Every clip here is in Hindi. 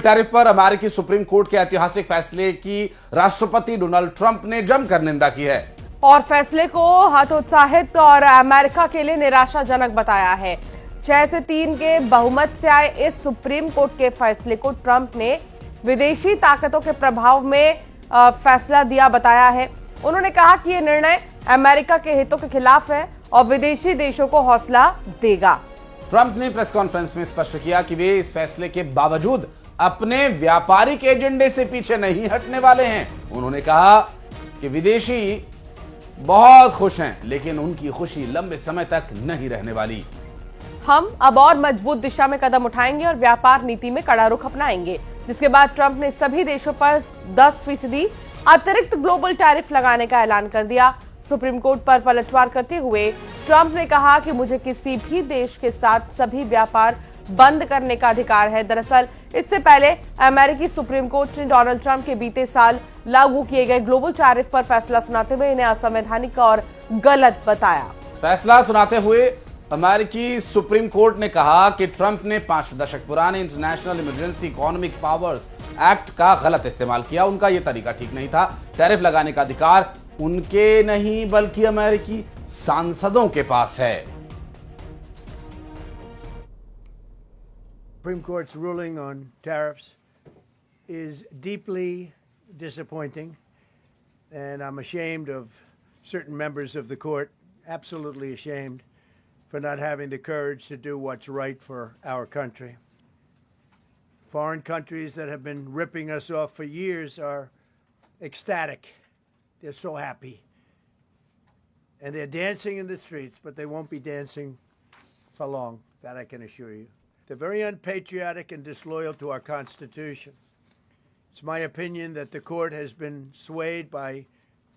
टैरिफ पर अमेरिकी सुप्रीम कोर्ट के ऐतिहासिक फैसले की राष्ट्रपति डोनाल्ड ट्रंप ने जमकर निंदा की है और फैसले को हतोत्साहित और अमेरिका के लिए निराशाजनक बताया है। 6-3 के बहुमत से आए इस सुप्रीम कोर्ट के फैसले को ट्रंप ने विदेशी ताकतों के प्रभाव में फैसला दिया बताया है। उन्होंने कहा कि यह निर्णय अमेरिका के हितों के खिलाफ है और विदेशी देशों को हौसला देगा। ट्रंप ने प्रेस कॉन्फ्रेंस में स्पष्ट किया कि वे इस फैसले के बावजूद अपने व्यापारिक एजेंडे से पीछे नहीं हटने वाले हैं। उन्होंने कहा कि विदेशी बहुत खुश हैं, लेकिन उनकी खुशी लंबे समय तक नहीं रहने वाली। हम अब और मजबूत दिशा में कदम उठाएंगे और व्यापार नीति में कड़ा रुख अपनाएंगे। जिसके बाद ट्रंप ने सभी देशों पर 10% अतिरिक्त ग्लोबल टैरिफ लगाने का ऐलान कर दिया। सुप्रीम कोर्ट पर पलटवार करते हुए ट्रंप ने कहा कि मुझे किसी भी देश के साथ सभी व्यापार बंद करने का अधिकार है। दरअसल इससे पहले अमेरिकी सुप्रीम कोर्ट ने डोनाल्ड ट्रंप के बीते साल लागू किए गए ग्लोबल टैरिफ पर फैसला सुनाते हुए इन्हें असंवैधानिक और गलत बताया। फैसला सुनाते हुए अमेरिकी सुप्रीम कोर्ट ने कहा कि ट्रंप ने 5 दशक पुराने international emergency economic powers act का गलत इस्तेमाल किया। उनका यह तरीका ठीक नहीं था। टैरिफ लगाने का अधिकार उनके नहीं बल्कि अमेरिकी सांसदों के पास है। Supreme Court's ruling on tariffs is deeply disappointing, and I'm ashamed of certain members of the court, absolutely ashamed, for not having the courage to do what's right for our country. Foreign countries that have been ripping us off for years are ecstatic. They're so happy. And they're dancing in the streets, but they won't be dancing for long, that I can assure you. They're very unpatriotic and disloyal to our Constitution. It's my opinion that the court has been swayed by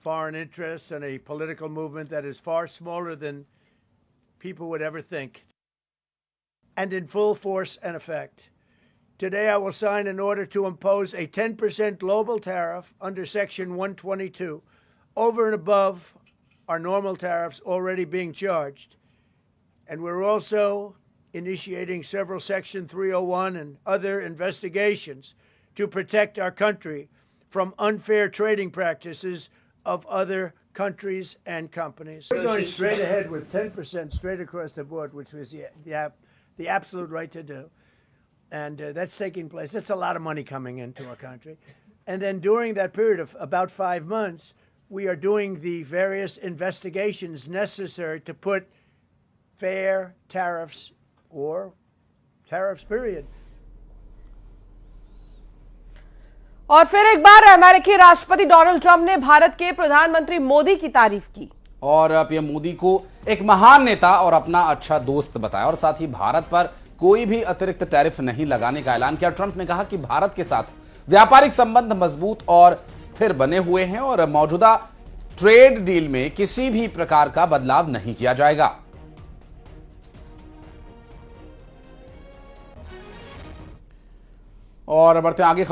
foreign interests and a political movement that is far smaller than people would ever think, and in full force and effect. Today I will sign an order to impose a 10% global tariff under Section 122 over and above our normal tariffs already being charged. And we're also initiating several Section 301 and other investigations to protect our country from unfair trading practices of other countries and companies. We're going straight ahead with 10% straight across the board, which was the absolute right to do. And that's taking place. That's a lot of money coming into our country. And then during that period of about 5 months, we are doing the various investigations necessary to put fair tariffs or tariffs, period. और फिर एक बार अमेरिकी राष्ट्रपति डोनाल्ड ट्रंप ने भारत के प्रधानमंत्री मोदी की तारीफ की और पीएम मोदी को एक महान नेता और अपना अच्छा दोस्त बताया और साथ ही भारत पर कोई भी अतिरिक्त टैरिफ नहीं लगाने का ऐलान किया। ट्रंप ने कहा कि भारत के साथ व्यापारिक संबंध मजबूत और स्थिर बने हुए हैं और मौजूदा ट्रेड डील में किसी भी प्रकार का बदलाव नहीं किया जाएगा। और बढ़ते आगे